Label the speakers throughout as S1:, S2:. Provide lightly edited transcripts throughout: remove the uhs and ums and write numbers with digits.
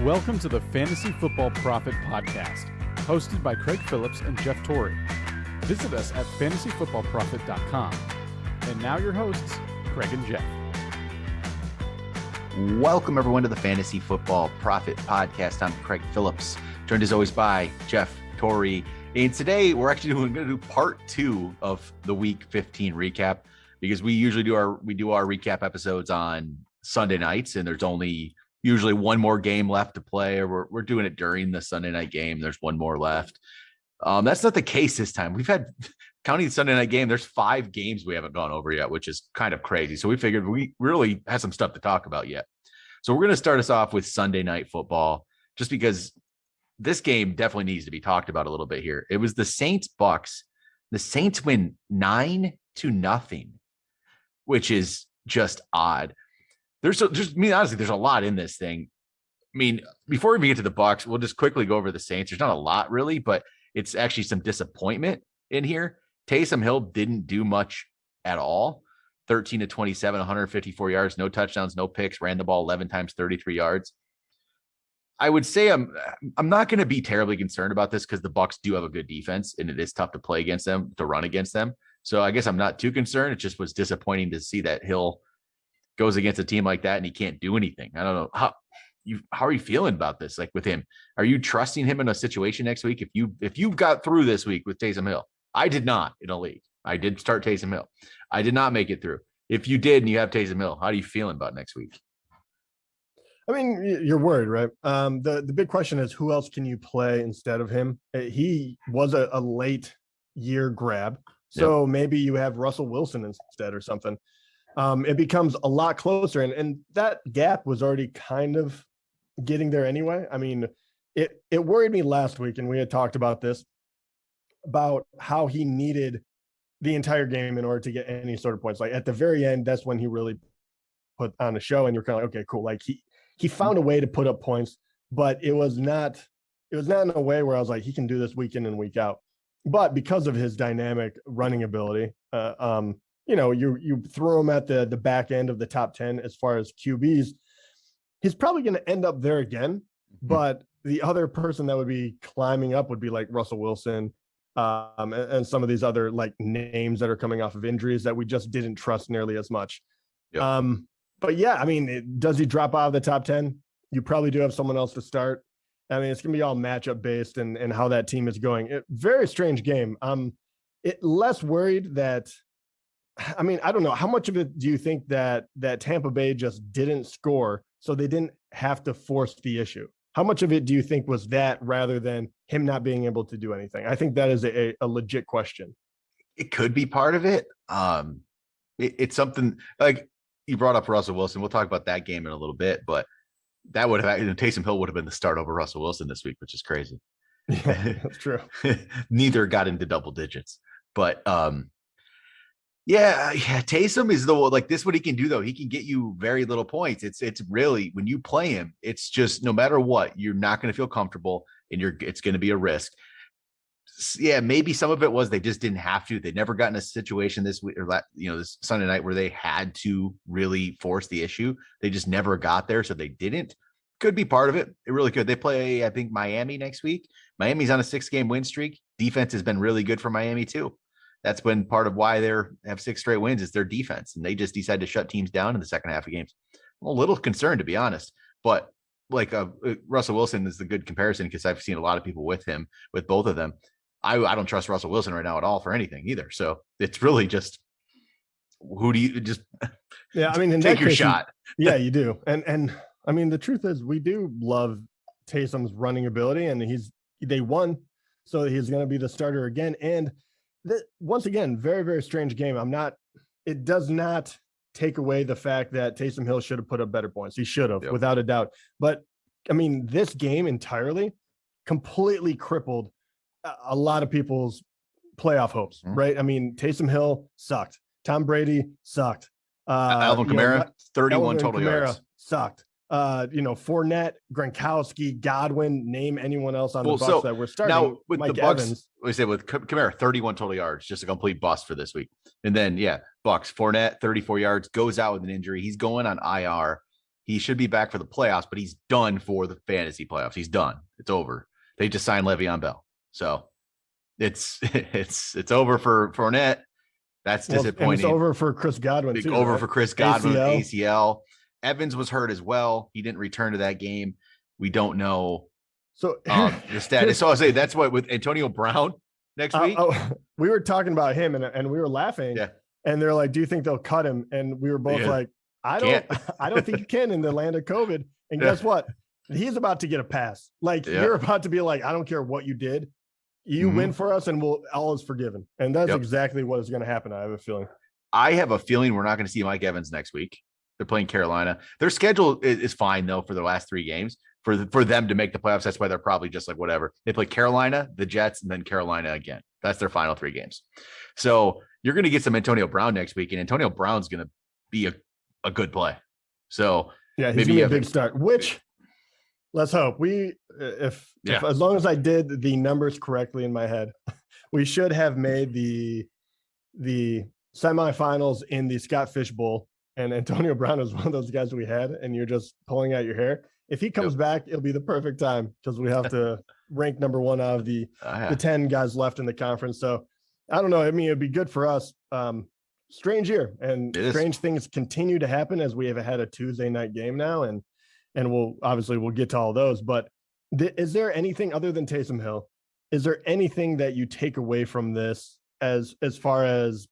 S1: Welcome to the Fantasy Football Profit Podcast, hosted by Craig Phillips and Jeff Torrey. Visit us at fantasyfootballprofit.com. And now your hosts, Craig and Jeff.
S2: Welcome, everyone, to the Fantasy Football Profit Podcast. I'm Craig Phillips, joined as always by Jeff Torrey. And today we're actually going to do part 2 of the Week 15 recap, because we usually do our recap episodes on Sunday nights, and there's only usually one more game left to play, or we're doing it during the Sunday night game. There's one more left. That's not the case this time. We've had, counting the Sunday night game, there's 5 games we haven't gone over yet, which is kind of crazy. So we figured we really had some stuff to talk about yet. So we're going to start us off with Sunday night football, just because this game definitely needs to be talked about a little bit here. It was the Saints-Bucks. The Saints win 9-0, which is just odd. Honestly, there's a lot in this thing. I mean, before we even get to the Bucks, we'll just quickly go over the Saints. There's not a lot really, but it's actually some disappointment in here. Taysom Hill didn't do much at all. 13-27, 154 yards, no touchdowns, no picks, ran the ball 11 times, 33 yards. I would say I'm not going to be terribly concerned about this, because the Bucks do have a good defense, and it is tough to play against them, to run against them. So I guess I'm not too concerned. It just was disappointing to see that Hill goes against a team like that and he can't do anything. I don't know how are you feeling about this? Like, with him, are you trusting him in a situation next week? If you got through this week with Taysom Hill, I did not in a league. I did start Taysom Hill. I did not make it through. If you did and you have Taysom Hill, how are you feeling about next week?
S3: I mean, you're worried, right? The big question is, who else can you play instead of him? He was a late year grab. So Maybe you have Russell Wilson instead or something. It becomes a lot closer, and that gap was already kind of getting there anyway. I mean, it worried me last week, and we had talked about this, about how he needed the entire game in order to get any sort of points. Like, at the very end, that's when he really put on a show, and you're kind of like, okay, cool. Like, he found a way to put up points, but it was not in a way where I was like, he can do this week in and week out. But because of his dynamic running ability, you throw him at the back end of the top 10 as far as QBs, he's probably going to end up there again. But the other person that would be climbing up would be like Russell Wilson, and some of these other like names that are coming off of injuries that we just didn't trust nearly as much. Yep. But yeah, I mean, does he drop out of the top 10? You probably do have someone else to start. I mean, it's going to be all matchup based and how that team is going. Very strange game. Less worried that, I mean, I don't know. How much of it do you think that Tampa Bay just didn't score, so they didn't have to force the issue? How much of it do you think was that, rather than him not being able to do anything? I think that is a legit question.
S2: It could be part of it. It's something like you brought up Russell Wilson. We'll talk about that game in a little bit, but that would have, Taysom Hill would have been the start over Russell Wilson this week, which is crazy.
S3: Yeah, that's true.
S2: Neither got into double digits, but yeah, Taysom is like this. What he can do, though, he can get you very little points. It's really, when you play him, it's just, no matter what, you're not going to feel comfortable, and it's going to be a risk. Yeah, maybe some of it was they just didn't have to. They never got in a situation this week, or this Sunday night, where they had to really force the issue. They just never got there, so they didn't. Could be part of it. It really could. They play, I think, Miami next week. Miami's on a 6-game win streak. Defense has been really good for Miami too. That's been part of why they have 6 straight wins, is their defense, and they just decided to shut teams down in the second half of games. I'm a little concerned, to be honest, but like Russell Wilson is the good comparison, because I've seen a lot of people with both of them. I don't trust Russell Wilson right now at all for anything either. So it's really just, who do you just?
S3: Yeah, I mean, in
S2: take
S3: that
S2: your
S3: case,
S2: shot.
S3: Yeah, you do, and I mean, the truth is, we do love Taysom's running ability, and they won, so he's going to be the starter again. And once again, very, very strange game. It does not take away the fact that Taysom Hill should have put up better points. He should have, without a doubt. But I mean, this game entirely completely crippled a lot of people's playoff hopes, right? I mean, Taysom Hill sucked. Tom Brady sucked.
S2: Alvin Kamara, 31 total yards.
S3: Sucked. Fournette, Gronkowski, Godwin, name anyone else on the Bucs that we're starting.
S2: Now with
S3: Mike
S2: the Bucs,
S3: Evans,
S2: we say with Kamara, 31 total yards, just a complete bust for this week. And then Bucs, Fournette, 34 yards, goes out with an injury. He's going on IR. He should be back for the playoffs, but he's done for the fantasy playoffs. He's done. It's over. They just signed Le'Veon Bell. So it's over for Fournette. That's disappointing.
S3: And it's over for Chris Godwin too.
S2: Over
S3: right?
S2: for Chris Godwin,
S3: ACL.
S2: ACL. Evans was hurt as well. He didn't return to that game. We don't know
S3: So
S2: the status. So I'll say that's what with Antonio Brown next week.
S3: We were talking about him and we were laughing.
S2: Yeah.
S3: And they're like, "Do you think they'll cut him?" And we were both like, "I don't think you can in the land of COVID." And guess what? He's about to get a pass. Like you're about to be like, "I don't care what you did. You win for us and all is forgiven." And that's exactly what is going to happen. I have a feeling.
S2: I have a feeling we're not going to see Mike Evans next week. They're playing Carolina. Their schedule is fine though for the last 3 games for them to make the playoffs. That's why they're probably just like whatever. They play Carolina, the Jets, and then Carolina again. That's their final 3 games. So you're going to get some Antonio Brown next week, and Antonio Brown's going to be a good play. So
S3: yeah, he's maybe a big start. Which let's hope if as long as I did the numbers correctly in my head, we should have made the semifinals in the Scott Fish Bowl. And Antonio Brown is one of those guys we had, and you're just pulling out your hair. If he comes back, it'll be the perfect time because we have to rank number 1 out of the 10 guys left in the conference. So I don't know. I mean, it'd be good for us. Strange year, and strange things continue to happen as we have had a Tuesday night game now, and we'll get to all those. But is there anything other than Taysom Hill? Is there anything that you take away from this as far as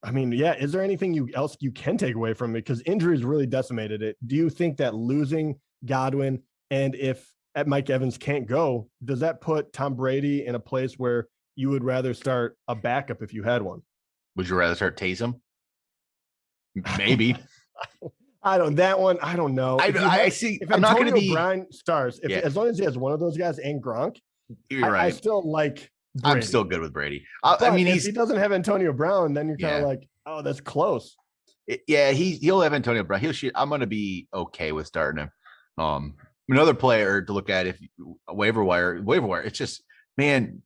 S3: is there anything else you can take away from it? Because injuries really decimated it. Do you think that losing Godwin, and if Mike Evans can't go, does that put Tom Brady in a place where you would rather start a backup if you had one?
S2: Would you rather start Taysom? Maybe.
S3: I don't know.
S2: I see.
S3: If
S2: I'm not going to be
S3: Brian starts, as long as he has one of those guys and Gronk,
S2: you're right.
S3: I still like Brady.
S2: I'm still good with Brady.
S3: If he doesn't have Antonio Brown, then you're kind of like, oh, that's close.
S2: He'll have Antonio Brown. I'm going to be okay with starting him. Another player to look at if waiver wire. It's just, man,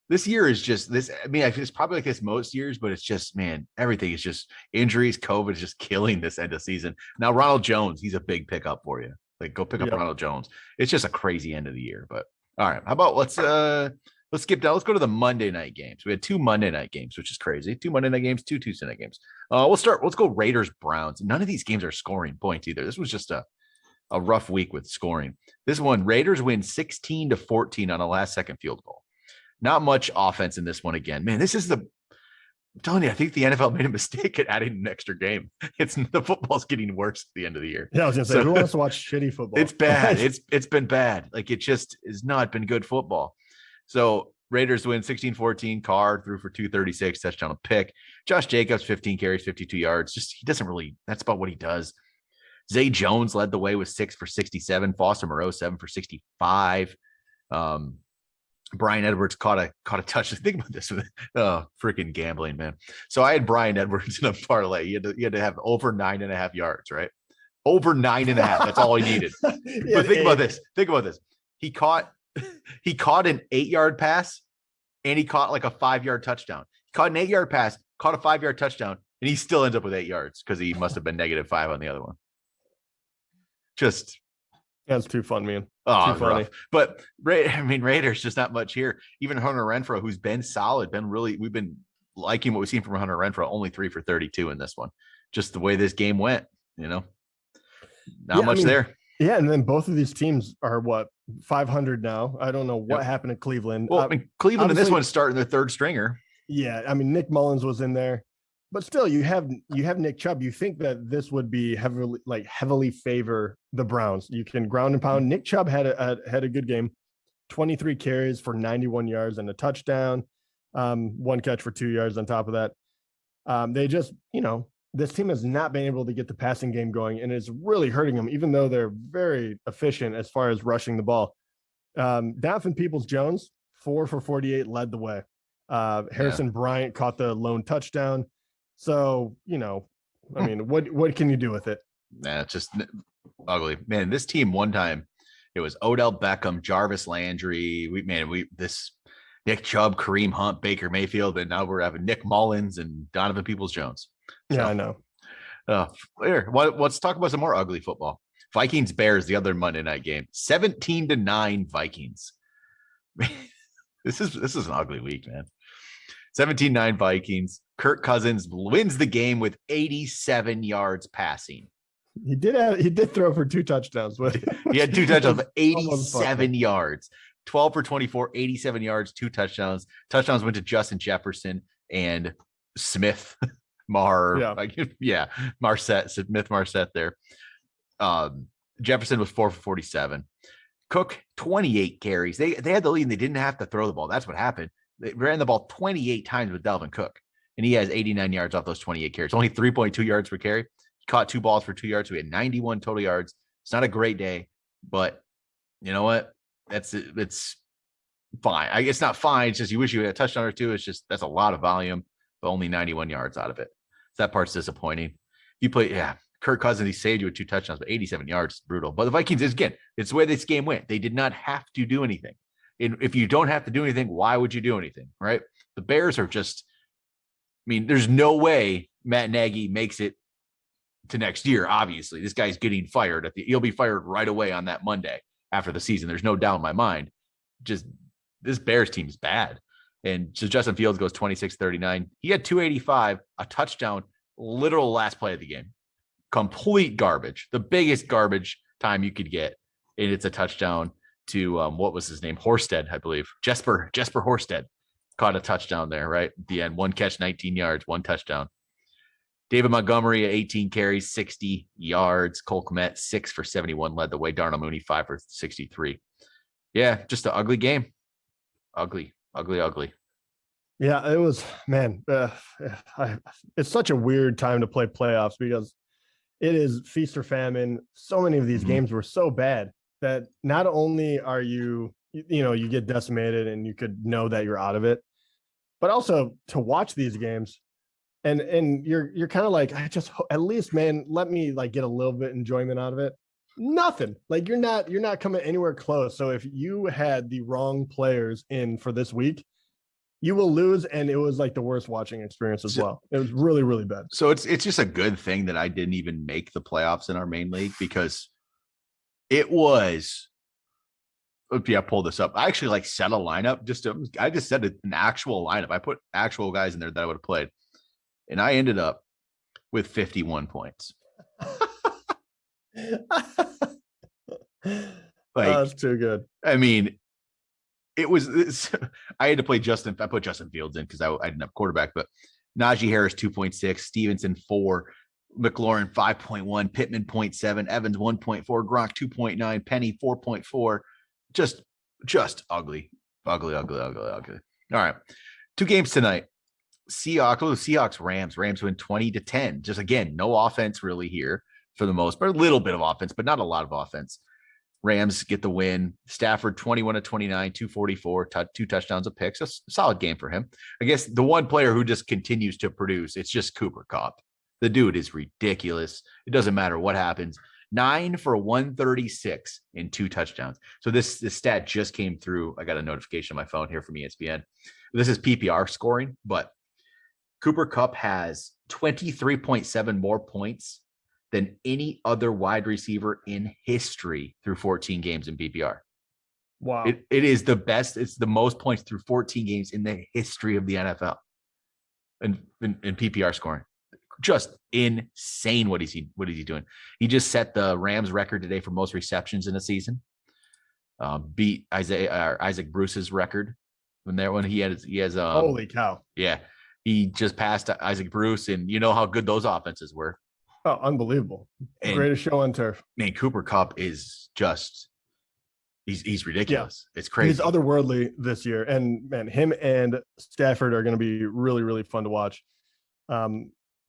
S2: this year is just this. I mean, it's probably like this most years, but it's just, man, everything is just injuries. COVID is just killing this end of season. Now, Ronald Jones, he's a big pickup for you. Like, go pick up Ronald Jones. It's just a crazy end of the year. But all right, how about let's skip down. Let's go to the Monday night games. We had 2 Monday night games, which is crazy. 2 Monday night games, 2 Tuesday night games. Let's go Raiders Browns. None of these games are scoring points either. This was just a rough week with scoring. This one, Raiders win 16-14 on a last second field goal. Not much offense in this one again. Man, I'm telling you, I think the NFL made a mistake at adding an extra game. The football's getting worse at the end of the year.
S3: Yeah, I was gonna say, who wants to watch shitty football?
S2: It's bad. It's been bad. Like, it just has not been good football. So Raiders win 16-14. Carr threw for 236, touchdown, a pick. Josh Jacobs, 15 carries, 52 yards. That's about what he does. Zay Jones led the way with 6 for 67. Foster Moreau, 7 for 65. Brian Edwards caught a touch. Think about this. Freaking gambling, man. So I had Brian Edwards in a parlay. You had to have over 9.5 yards, right? Over 9.5. That's all he needed. But think about this. He caught an 8-yard pass, and he caught like a 5-yard touchdown. He caught an 8-yard pass, caught a 5-yard touchdown, and he still ends up with 8 yards because he must have been -5 on the other one.
S3: That's too fun, man.
S2: Oh, too funny. Rough. But Raiders, just not much here. Even Hunter Renfrow, who's been solid, we've been liking what we've seen from Hunter Renfrow, only 3 for 32 in this one. Just the way this game went, not much there.
S3: Yeah, and then both of these teams are 500 now. I don't know what happened to Cleveland.
S2: Well, Cleveland in this one starting their 3rd stringer.
S3: Yeah, Nick Mullins was in there. But still, you have Nick Chubb. You think that this would be heavily favor the Browns. You can ground and pound. Nick Chubb had a good game, 23 carries for 91 yards and a touchdown, 1 catch for 2 yards on top of that. They just, this team has not been able to get the passing game going, and it's really hurting them, even though they're very efficient as far as rushing the ball. Donovan Peoples-Jones, 4 for 48, led the way. Harrison Bryant caught the lone touchdown. So, what can you do with it?
S2: Nah, it's just ugly. Man, this team one time, it was Odell Beckham, Jarvis Landry. This Nick Chubb, Kareem Hunt, Baker Mayfield, and now we're having Nick Mullins and Donovan Peoples-Jones.
S3: So, yeah, I know.
S2: Let's talk about some more ugly football. Vikings Bears, the other Monday night game, 17-9 Vikings. This is an ugly week, man. 17-9 Vikings. Kirk Cousins wins the game with 87 yards passing.
S3: He did throw for 2 touchdowns.
S2: He had 2 touchdowns, 87 yards. 12 for 24, 87 yards, 2 touchdowns. Touchdowns went to Justin Jefferson and Smith Marset there. Jefferson was 4 for 47. Cook, 28 carries. They had the lead and they didn't have to throw the ball. That's what happened. They ran the ball 28 times with Dalvin Cook, and he has 89 yards off those 28 carries. Only 3.2 yards per carry. He caught 2 balls for 2 yards. So he had 91 total yards. It's not a great day, but you know what? It's fine. It's not fine. It's just you wish you had a touchdown or 2. It's just that's a lot of volume, but only 91 yards out of it. So that part's disappointing. Kirk Cousins, he saved you with 2 touchdowns, but 87 yards is brutal. But the Vikings, again, it's the way this game went. They did not have to do anything. And if you don't have to do anything, why would you do anything, right? The Bears are just, there's no way Matt Nagy makes it to next year, obviously. This guy's getting fired. He'll be fired right away on that Monday after the season. There's no doubt in my mind. Just this Bears team is bad. And so Justin Fields goes 26-39. He had 285, a touchdown, literal last play of the game. Complete garbage. The biggest garbage time you could get. And it's a touchdown to what was his name? Horsted, I believe. Jesper Horsted caught a touchdown there, right? At the end. 1 catch, 19 yards, 1 touchdown. David Montgomery, 18 carries, 60 yards. Cole Kmet, 6 for 71, led the way. Darnell Mooney, 5 for 63. Yeah, just an ugly game. Ugly.
S3: Yeah, it was, man. It's such a weird time to play playoffs because it is feast or famine. So many of these games were so bad that not only are you get decimated and you could know that you're out of it, but also to watch these games and you're kind of like, I just at least, man, let me like get a little bit enjoyment out of it. Nothing. Like you're not coming anywhere close. So if you had the wrong players in for this week, you will lose. And it was like the worst watching experience as well. It was really, really bad.
S2: So it's just a good thing that I didn't even make the playoffs in our main league because it was. Yeah, pull this up. I actually set a lineup. I just set an actual lineup. I put actual guys in there that I would have played, and I ended up with 51 points.
S3: That's too good.
S2: It was. I had to play Justin. I put Justin Fields in because I didn't have quarterback, but Najee Harris 2.6, Stevenson 4, McLaurin 5.1, Pittman 0.7, Evans 1.4, Gronk 2.9, Penny 4.4. Just ugly. All right. 2 games tonight. Seahawks, Rams win 20-10. Just again, no offense really here for the most part. A little bit of offense, but not a lot of offense. Rams get the win. Stafford 21-29, 244, 2 touchdowns, a pick. So solid game for him. I guess the one player who just continues to produce, it's just Cooper Kupp. The dude is ridiculous. It doesn't matter what happens. 9 for 136 and 2 touchdowns. So this stat just came through. I got a notification on my phone here from ESPN. This is PPR scoring, but Cooper Kupp has 23.7 more points than any other wide receiver in history through 14 games in PPR.
S3: Wow.
S2: It is the best. It's the most points through 14 games in the history of the NFL in PPR scoring. Just insane. What is he doing? He just set the Rams record today for most receptions in a season. Beat Isaac Bruce's record when he has
S3: holy cow.
S2: Yeah. He just passed Isaac Bruce, and you know how good those offenses were.
S3: Oh, unbelievable. Greatest show on turf.
S2: Man, Cooper Kupp is just he's ridiculous. Yeah. It's crazy.
S3: He's otherworldly this year. And man, him and Stafford are going to be really, really fun to watch.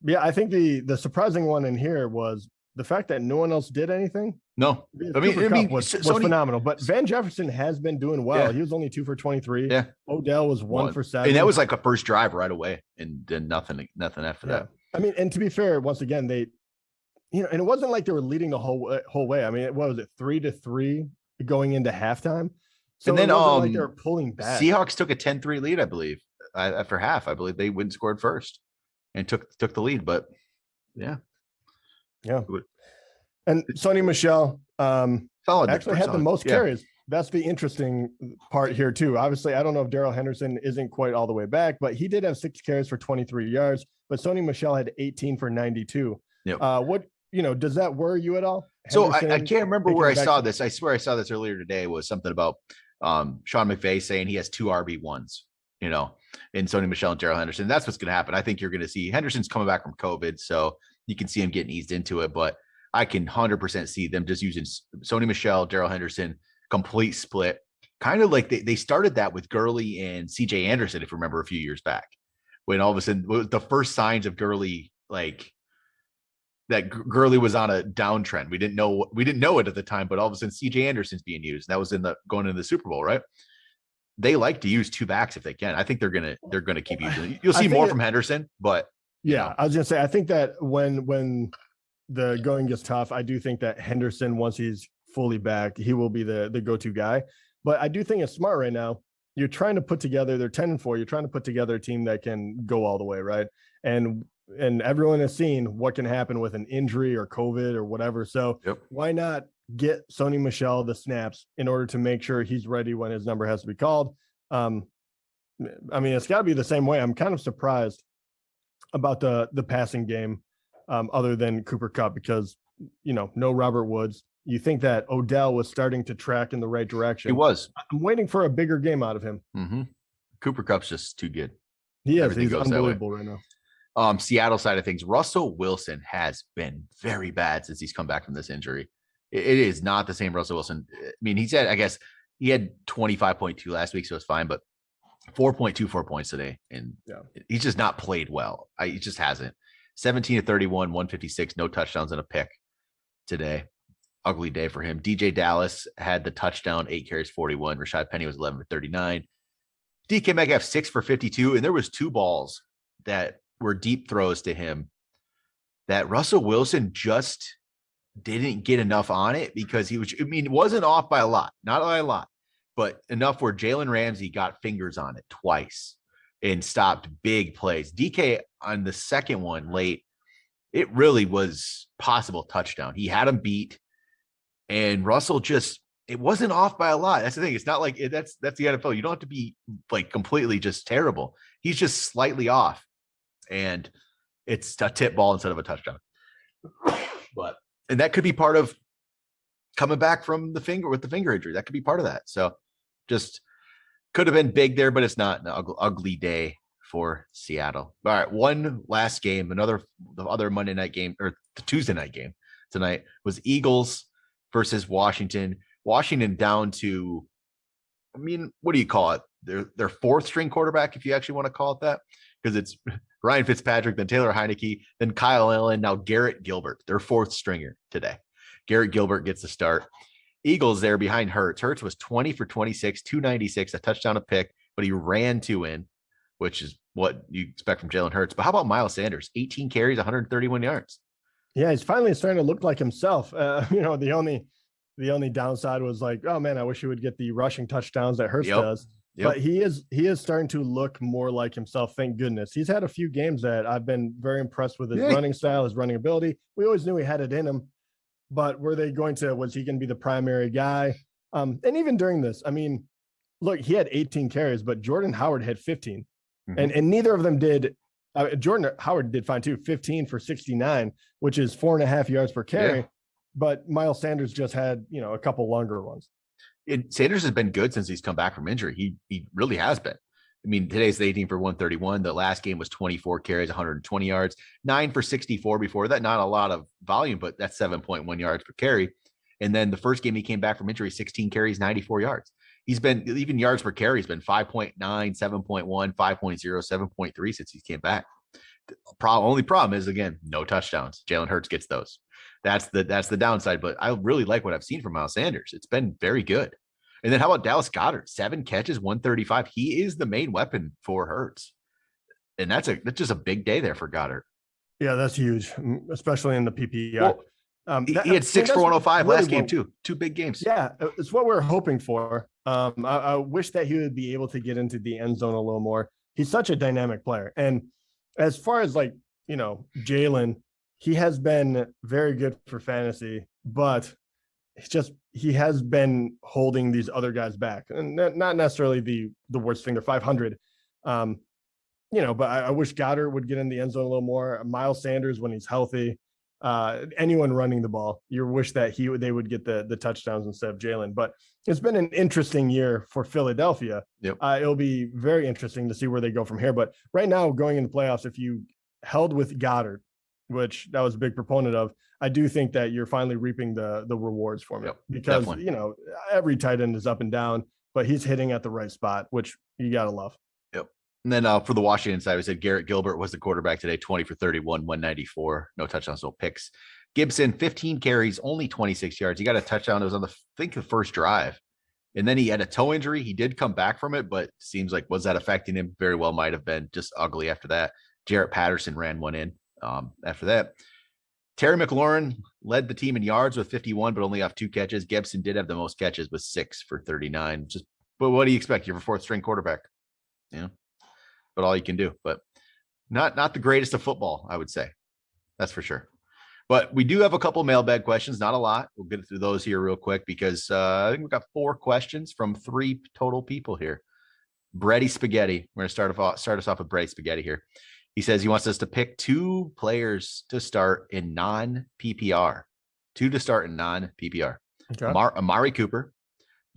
S3: Yeah, I think the surprising one in here was the fact that no one else did anything.
S2: No,
S3: was phenomenal. But Van Jefferson has been doing well. Yeah. He was only 2 for 23.
S2: Yeah,
S3: Odell was 1 for 7,
S2: and that was like a first drive right away, and then nothing after that.
S3: And to be fair, once again, they, and it wasn't like they were leading the whole way. What was it, 3-3 going into halftime? So and then like they were pulling back.
S2: Seahawks took a 10-3 lead, I believe, after half. I believe they scored first and took the lead. But yeah,
S3: Yeah. And Sony Michel actually had the most carries. That's the interesting part here too. Obviously, I don't know if Darrell Henderson isn't quite all the way back, but he did have 6 carries for 23 yards. But Sony Michel had 18 for 92.
S2: Yep.
S3: What does that worry you at all?
S2: So I can't remember where I saw this. I swear I saw this earlier today. Was something about Sean McVay saying he has 2 RB1s, in Sony Michel and Darrell Henderson. That's what's going to happen. I think you're going to see Henderson's coming back from COVID, so you can see him getting eased into it. But I can 100% see them just using Sony Michel, Darrell Henderson, complete split. Kind of like they started that with Gurley and CJ Anderson, if you remember a few years back, when all of a sudden the first signs of Gurley, like that Gurley was on a downtrend. We didn't know it at the time, but all of a sudden CJ Anderson's being used. That was going into the Super Bowl, right? They like to use 2 backs if they can. I think they're gonna keep using it. You'll see more from Henderson, but
S3: I was gonna say I think that when the going gets tough, I do think that Henderson, once he's fully back, he will be the go-to guy. But I do think it's smart right now. You're trying to put together, they're 10-4. You're trying to put together a team that can go all the way, right? And everyone has seen what can happen with an injury or COVID or whatever. So Why not get Sony Michel the snaps in order to make sure he's ready when his number has to be called? I mean, it's got to be the same way. I'm kind of surprised about the passing game, other than Cooper Kupp, because no Robert Woods. You think that Odell was starting to track in the right direction.
S2: He was.
S3: I'm waiting for a bigger game out of him.
S2: Mm-hmm. Cooper Kupp's just too good.
S3: He is. He's unbelievable right now.
S2: Seattle side of things, Russell Wilson has been very bad since he's come back from this injury. It is not the same Russell Wilson. I mean, he had 25.2 last week, so it's fine, but 4.24 points today. And he's just not played well. He just hasn't. 17 to 31, 156, no touchdowns and a pick today. Ugly day for him. DJ Dallas had the touchdown, 8 carries, 41. Rashad Penny was 11 for 39. DK Metcalf 6 for 52. And there was 2 balls that were deep throws to him that Russell Wilson just didn't get enough on it, because it wasn't off by a lot, not by a lot, but enough where Jalen Ramsey got fingers on it twice and stopped big plays. DK on the second one late, it really was possible touchdown. He had him beat. And Russell it wasn't off by a lot. That's the thing. It's not like that's the NFL. You don't have to be like completely just terrible. He's just slightly off, and it's a tip ball instead of a touchdown. And that could be part of coming back from the finger injury. That could be part of that. So just could have been big there, but it's not. An ugly day for Seattle. All right. One last game, the other Monday night game, or the Tuesday night game tonight, was Eagles versus Washington. Washington down to, what do you call it? Their 4th string quarterback, if you actually want to call it that, because it's Ryan Fitzpatrick, then Taylor Heineke, then Kyle Allen, now Garrett Gilbert, their 4th stringer today. Garrett Gilbert gets the start. Eagles there behind Hurts. Hurts was 20 for 26, 296, a touchdown, a pick, but he ran 2 in, which is what you expect from Jalen Hurts. But how about Miles Sanders? 18 carries, 131 yards.
S3: Yeah, he's finally starting to look like himself. The only downside was like, oh man, I wish he would get the rushing touchdowns that Hurts does. But he is starting to look more like himself. Thank goodness. He's had a few games that I've been very impressed with his running style, his running ability. We always knew he had it in him, but was he going to be the primary guy? And even during this, look, he had 18 carries, but Jordan Howard had 15, and neither of them did. Jordan Howard did fine too, 15 for 69, which is 4.5 yards per carry. Yeah. But Miles Sanders just had, a couple longer ones.
S2: Sanders has been good since he's come back from injury. He really has been. Today's 18 for 131. The last game was 24 carries, 120 yards, 9 for 64 before that. Not a lot of volume, but that's 7.1 yards per carry. And then the first game he came back from injury, 16 carries, 94 yards. He's been, even yards per carry, he's been 5.9, 7.1, 5.0, 7.3 since he came back. The only problem is, again, no touchdowns. Jalen Hurts gets those. That's the downside, but I really like what I've seen from Miles Sanders. It's been very good. And then how about Dallas Goedert? 7 catches, 135. He is the main weapon for Hurts. And that's just a big day there for Goddard.
S3: Yeah, that's huge, especially in the PPR.
S2: Well, he had 6 for 105 last game too. 2 big games.
S3: Yeah, it's what we're hoping for. I wish that he would be able to get into the end zone a little more. He's such a dynamic player. And as far as Jalen, he has been very good for fantasy, but he has been holding these other guys back, and not necessarily the worst thing. They're 500. But I wish Goddard would get in the end zone a little more. Miles Sanders, when he's healthy, anyone running the ball, you wish that they would get the touchdowns instead of Jalen. But it's been an interesting year for Philadelphia.
S2: Yep.
S3: It'll be very interesting to see where they go from here. But right now, going into playoffs, if you held with Goddard, which that was a big proponent of, I do think that you're finally reaping the rewards for me.
S2: Yep,
S3: because
S2: definitely.
S3: Every tight end is up and down, but he's hitting at the right spot, which you gotta love.
S2: Yep. And then for the Washington side, we said Garrett Gilbert was the quarterback today, 20 for 31, 194, no touchdowns, no picks. Gibson, 15 carries, only 26 yards. He got a touchdown. It was on the first drive. And then he had a toe injury. He did come back from it, but seems like, was that affecting him? Very well might have been. Just ugly after that. Jarrett Patterson ran one in after that. Terry McLaurin led the team in yards with 51, but only off 2 catches. Gibson did have the most catches with 6 for 39. But what do you expect? You're a 4th string quarterback. But all you can do. But not the greatest of football, I would say. That's for sure. But we do have a couple mailbag questions, not a lot. We'll get through those here real quick because I think we've got 4 questions from 3 total people here. Brady Spaghetti. We're going to start us off with Brady Spaghetti here. He says he wants us to pick 2 players to start in non-PPR. 2 to start in non-PPR. Okay. Amari Cooper,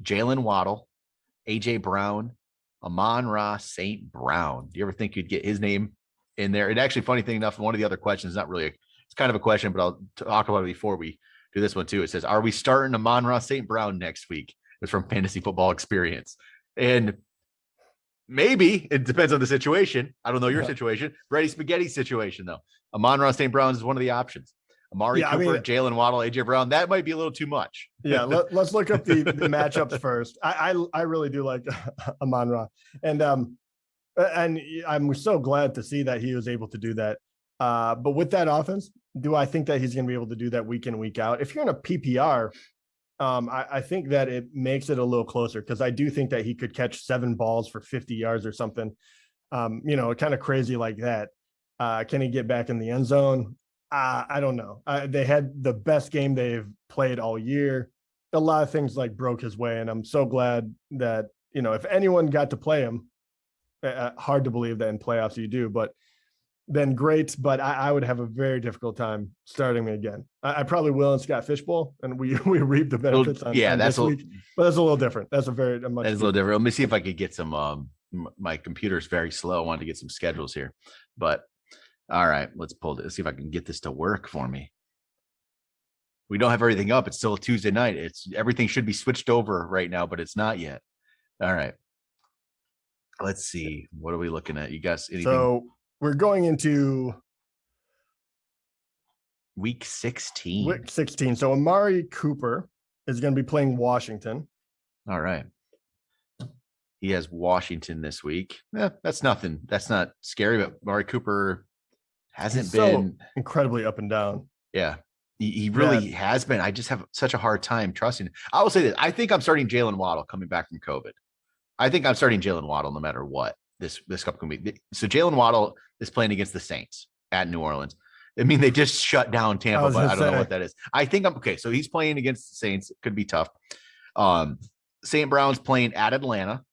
S2: Jalen Waddle, A.J. Brown, Amon-Ra St. Brown. Do you ever think you'd get his name in there? And actually, funny thing enough, one of the other questions, not really, it's kind of a question, but I'll talk about it before we do this one too. It says, are we starting Amon-Ra St. Brown next week? It's from Fantasy Football Experience. And maybe it depends on the situation. I don't know your situation. Brady Spaghetti's situation, though. Amon-Ra St. Brown is one of the options. Amari Cooper, Jalen Waddle, A.J. Brown. That might be a little too much.
S3: Yeah, let's look up the matchups first. I really do like Amon-Ra. And I'm so glad to see that he was able to do that. But with that offense, do I think that he's going to be able to do that week in, week out? If you're in a PPR, I think that it makes it a little closer because I do think that he could catch 7 balls for 50 yards or something, kind of crazy like that. Can he get back in the end zone? I don't know. They had the best game they've played all year. A lot of things broke his way, and I'm so glad that, if anyone got to play him, hard to believe that in playoffs you do, but then great. But I would have a very difficult time starting me again. I probably will in Scott Fishbowl, and we reap the benefits. But that's a little different. That's a little different.
S2: Let me see if I could get some. My computer's very slow. I wanted to get some schedules here, but. All right, let's see if I can get this to work for me. We don't have everything up. It's still a Tuesday night. Everything should be switched over right now, but it's not yet. All right. Let's see. What are we looking at? You guys, anything?
S3: So we're going into
S2: week 16.
S3: Week 16. So Amari Cooper is going to be playing Washington.
S2: All right. He has Washington this week. That's nothing. That's not scary, but Amari Cooper hasn't been
S3: so incredibly up and down.
S2: Yeah, he really has been. I just have such a hard time trusting. I will say this. I think I'm starting Jalen Waddle coming back from COVID. I think I'm starting Jalen Waddle no matter what this upcoming week. So Jalen Waddle is playing against the Saints at New Orleans. I mean, they just shut down Tampa, but I don't know what that is. I think I'm okay. So he's playing against the Saints. It could be tough. St. Brown's playing at Atlanta.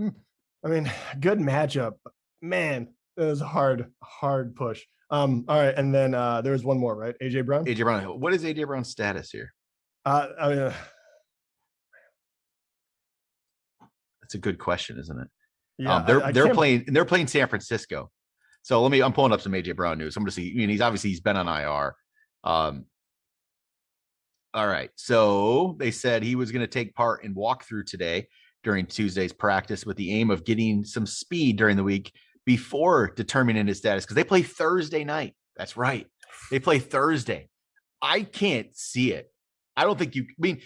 S3: I mean, good matchup, man. It was a hard push. All right, and then there was one more, right? AJ Brown.
S2: AJ Brown. What is AJ Brown's status here?
S3: That's
S2: a good question, isn't it?
S3: Yeah,
S2: they're playing San Francisco. So I'm pulling up some AJ Brown news. I'm going to see. I mean, he's been on IR. All right. So they said he was going to take part in walkthrough today during Tuesday's practice with the aim of getting some speed during the week before determining his status, because they play Thursday night. That's right. They play Thursday. I can't see it. I don't think you'll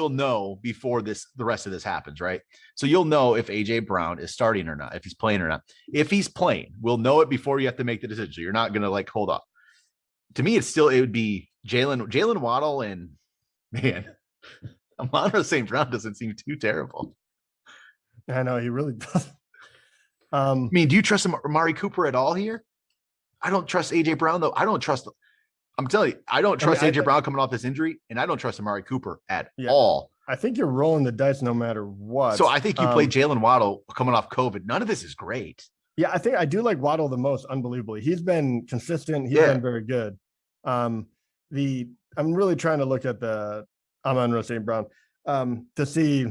S2: know before the rest of this happens, right? So you'll know if AJ Brown is starting or not, if he's playing or not. If he's playing, we'll know it before you have to make the decision. So you're not going to hold off. To me, it would be Jalen Waddle, and man, Amon-Ra St. Brown doesn't seem too terrible.
S3: I know he really does.
S2: I mean, do you trust Amari Cooper at all here? I don't trust AJ Brown though. I'm telling you, I don't trust AJ Brown coming off this injury, and I don't trust Amari Cooper at all.
S3: I think you're rolling the dice no matter what.
S2: So I think you play Jalen Waddle coming off COVID. None of this is great.
S3: Yeah, I think I do like Waddle the most, unbelievably. He's been consistent. He's been very good. I'm really trying to look at the Amon-Ra St. Brown to see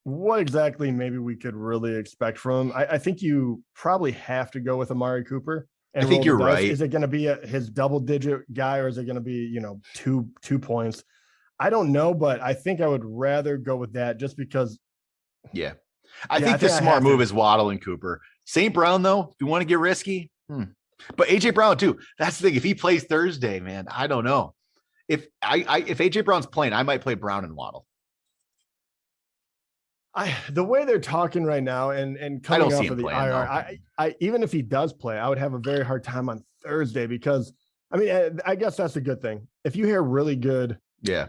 S3: what exactly maybe we could really expect from him. I think you probably have to go with Amari Cooper. And
S2: I think you're right.
S3: Is it going to be his double-digit guy, or is it going to be 2 points? I don't know, but I think I would rather go with that just because.
S2: Yeah. I think the smart move is Waddle and Cooper. St. Brown, though, if you want to get risky, but AJ Brown too. That's the thing. If he plays Thursday, man, I don't know. If AJ Brown's playing, I might play Brown and Waddle.
S3: The way they're talking right now and coming off of the IR, I even if he does play, I would have a very hard time on Thursday because I guess that's a good thing. If you hear really good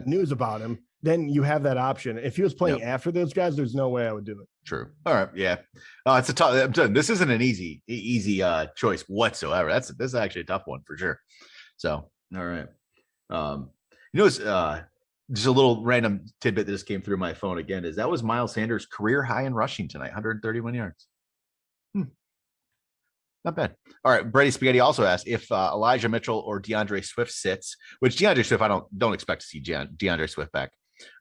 S3: news about him, then you have that option. If he was playing after those guys, there's no way I would do it.
S2: True. All right. Yeah. It's a tough. I'm telling you, this isn't an easy choice whatsoever. This is actually a tough one for sure. So, all right. It's just a little random tidbit that just came through my phone again. That was Miles Sanders' career high in rushing tonight, 131 yards. Not bad. All right. Brady Spaghetti also asked if Elijah Mitchell or DeAndre Swift sits, which DeAndre Swift, I don't expect to see DeAndre Swift back.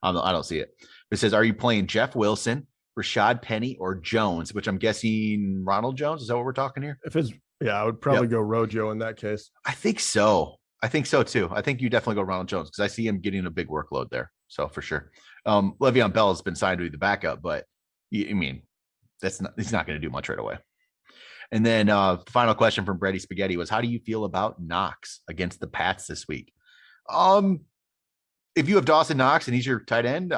S2: I don't see it. It says, are you playing Jeff Wilson, Rashad Penny, or Jones? Which I'm guessing Ronald Jones. Is that what we're talking here?
S3: I would probably go Rojo in that case.
S2: I think so. Too. I think you definitely go Ronald Jones because I see him getting a big workload there. So for sure. Le'Veon Bell has been signed to be the backup, but he's not going to do much right away. And then the final question from Brady Spaghetti was, how do you feel about Knox against the Pats this week? If you have Dawson Knox and he's your tight end,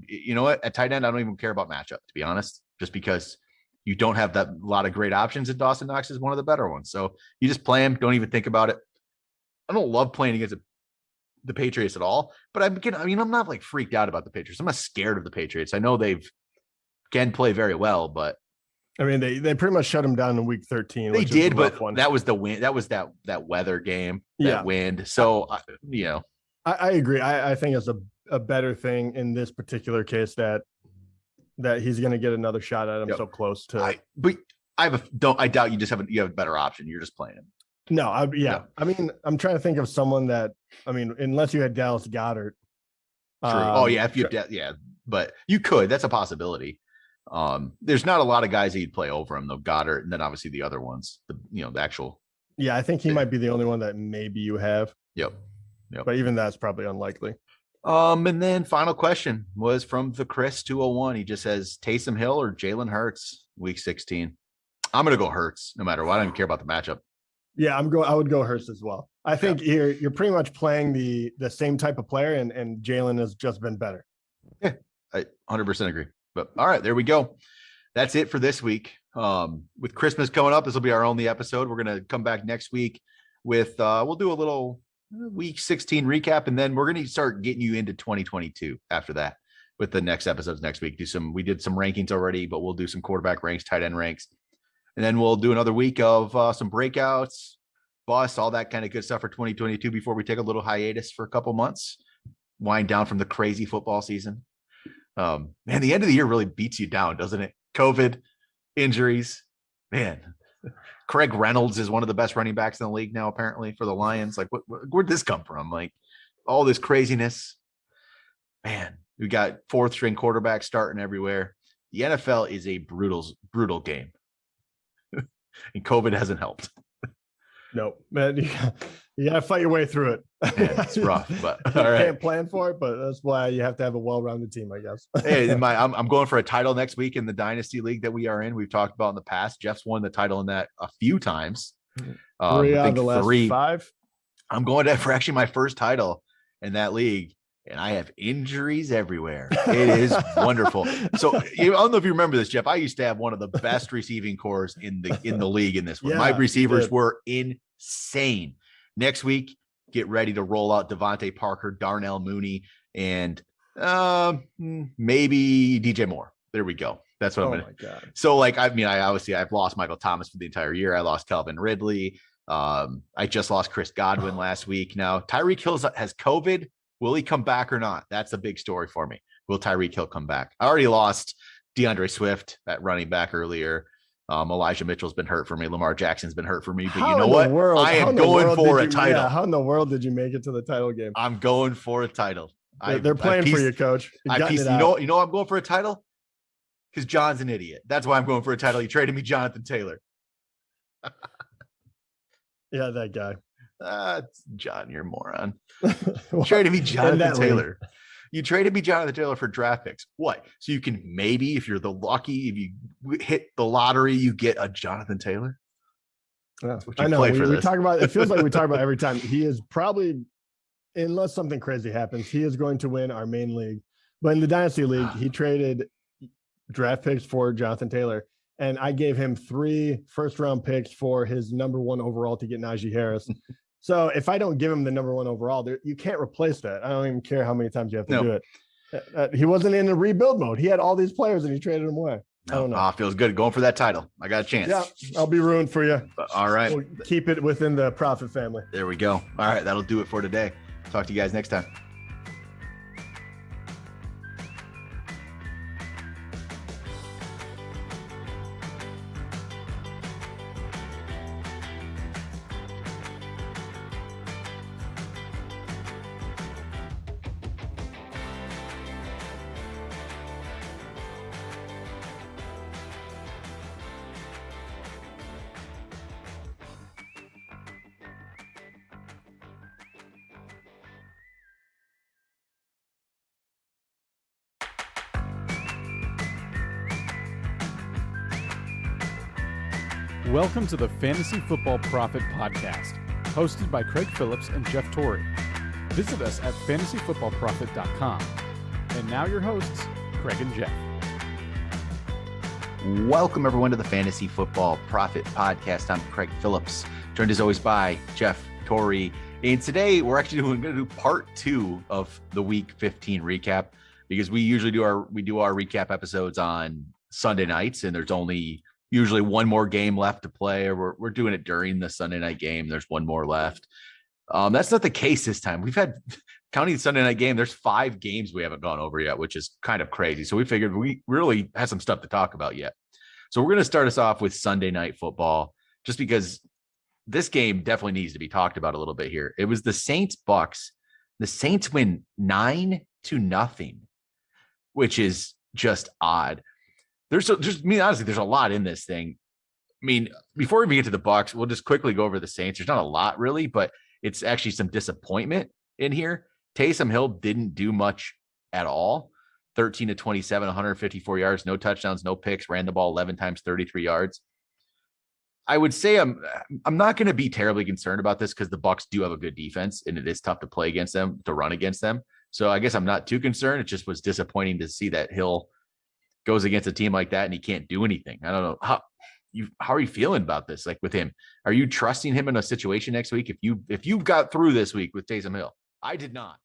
S2: you know what? At tight end, I don't even care about matchup, to be honest, just because you don't have that lot of great options, and Dawson Knox is one of the better ones. So you just play him. Don't even think about it. I don't love playing against the Patriots at all, but I'm not like freaked out about the Patriots. I'm not scared of the Patriots. I know can play very well, but
S3: they pretty much shut him down in week 13.
S2: They did, but that was the wind. That was that weather game, that wind. So,
S3: I agree. I think it's a better thing in this particular case that he's going to get another shot at him so close to.
S2: I doubt you have a better option. You're just playing him.
S3: No, I'm trying to think of someone that, unless you had Dallas Goedert.
S2: True. If you but you could. That's a possibility. There's not a lot of guys that you'd play over him though, Goddard, and then obviously the other ones, the actual. Yeah,
S3: I think he might be the only one that maybe you have.
S2: Yep.
S3: But even that's probably unlikely.
S2: And then final question was from the Chris 201. He just says Taysom Hill or Jalen Hurts week 16. I'm gonna go Hurts no matter what. I don't even care about the matchup.
S3: Yeah, I would go Hurts as well. I think you're pretty much playing the same type of player, and Jalen has just been better.
S2: Yeah, I 100% agree. But all right, there we go. That's it for this week. With Christmas coming up, this will be our only episode. We're going to come back next week with we'll do a little week 16 recap, and then we're going to start getting you into 2022 after that with the next episodes next week. We did some rankings already, but we'll do some quarterback ranks, tight end ranks. And then we'll do another week of some breakouts, busts, all that kind of good stuff for 2022 before we take a little hiatus for a couple months, wind down from the crazy football season. Man, the end of the year really beats you down, doesn't it? COVID, injuries, man. Craig Reynolds is one of the best running backs in the league now, apparently, for the Lions. Like, where'd this come from? Like, all this craziness. Man, we got fourth string quarterbacks starting everywhere. The NFL is a brutal game. And COVID hasn't helped.
S3: No, man, you got to fight your way through it.
S2: Yeah, it's rough, but
S3: you can't plan for it, but that's why you have to have a well-rounded team, I guess.
S2: Hey, I'm going for a title next week in the Dynasty League that we are in. We've talked about in the past. Jeff's won the title in that a few times.
S3: 3 out of the last 5.
S2: I'm going for actually my first title in that league. And I have injuries everywhere. It is wonderful. So I don't know if you remember this, Jeff. I used to have one of the best receiving cores in the league in this one. My receivers were insane. Next week, get ready to roll out Devontae Parker, Darnell Mooney, and maybe DJ Moore. There we go. That's what I'm gonna.
S3: My God.
S2: So I've lost Michael Thomas for the entire year. I lost Calvin Ridley. I just lost Chris Godwin last week. Now, Tyreek Hill has COVID. Will he come back or not? That's a big story for me. Will Tyreek Hill come back? I already lost DeAndre Swift at running back earlier. Elijah Mitchell's been hurt for me. Lamar Jackson's been hurt for me. But you know what? I am going for a title.
S3: Yeah, how in the world did you make it to the title game?
S2: I'm going for a title.
S3: They're playing for you, coach.
S2: You know I'm going for a title? Because John's an idiot. That's why I'm going for a title. He traded me Jonathan Taylor.
S3: Yeah, that guy.
S2: John, you're a moron. Traded me Jonathan Taylor. You traded me Jonathan Taylor for draft picks. What? So you can maybe, if you're if you hit the lottery, you get a Jonathan Taylor?
S3: Yeah, I know. We talk about it. Feels like we talk about every time. He is probably, unless something crazy happens, he is going to win our main league. But in the Dynasty League, he traded draft picks for Jonathan Taylor. And I gave him 3 first-round picks for his number 1 overall to get Najee Harris. So if I don't give him the number 1 overall, you can't replace that. I don't even care how many times you have to do it. He wasn't in a rebuild mode. He had all these players and he traded them away. I don't know.
S2: Feels good going for that title. I got a chance.
S3: Yeah, I'll be rooting for you.
S2: All right.
S3: We'll keep it within the Prophet family.
S2: There we go. All right. That'll do it for today. Talk to you guys next time.
S1: Welcome to the Fantasy Football Prophet Podcast, hosted by Craig Phillips and Jeff Torrey. Visit us at fantasyfootballprophet.com. And now your hosts, Craig and Jeff.
S2: Welcome, everyone, to the Fantasy Football Prophet Podcast. I'm Craig Phillips, joined as always by Jeff Torrey. And today we're actually going to do part 2 of the Week 15 recap, because we usually do our recap episodes on Sunday nights, and there's only usually one more game left to play, or we're doing it during the Sunday night game. There's one more left. That's not the case this time. We've had, counting the Sunday night game, there's 5 games we haven't gone over yet, which is kind of crazy. So we figured we really had some stuff to talk about yet. So we're going to start us off with Sunday night football, just because this game definitely needs to be talked about a little bit here. It was the Saints-Bucks. The Saints win 9-0, which is just odd. Honestly, there's a lot in this thing. I mean, before we even get to the Bucks, we'll just quickly go over the Saints. There's not a lot really, but it's actually some disappointment in here. Taysom Hill didn't do much at all. 13-27, 154 yards, no touchdowns, no picks, ran the ball 11 times, 33 yards. I would say I'm not going to be terribly concerned about this, because the Bucks do have a good defense, and it is tough to play against them, to run against them. So I guess I'm not too concerned. It just was disappointing to see that Hill goes against a team like that and he can't do anything. I don't know how are you feeling about this? Like, with him, are you trusting him in a situation next week? If you got through this week with Taysom Hill, I did not.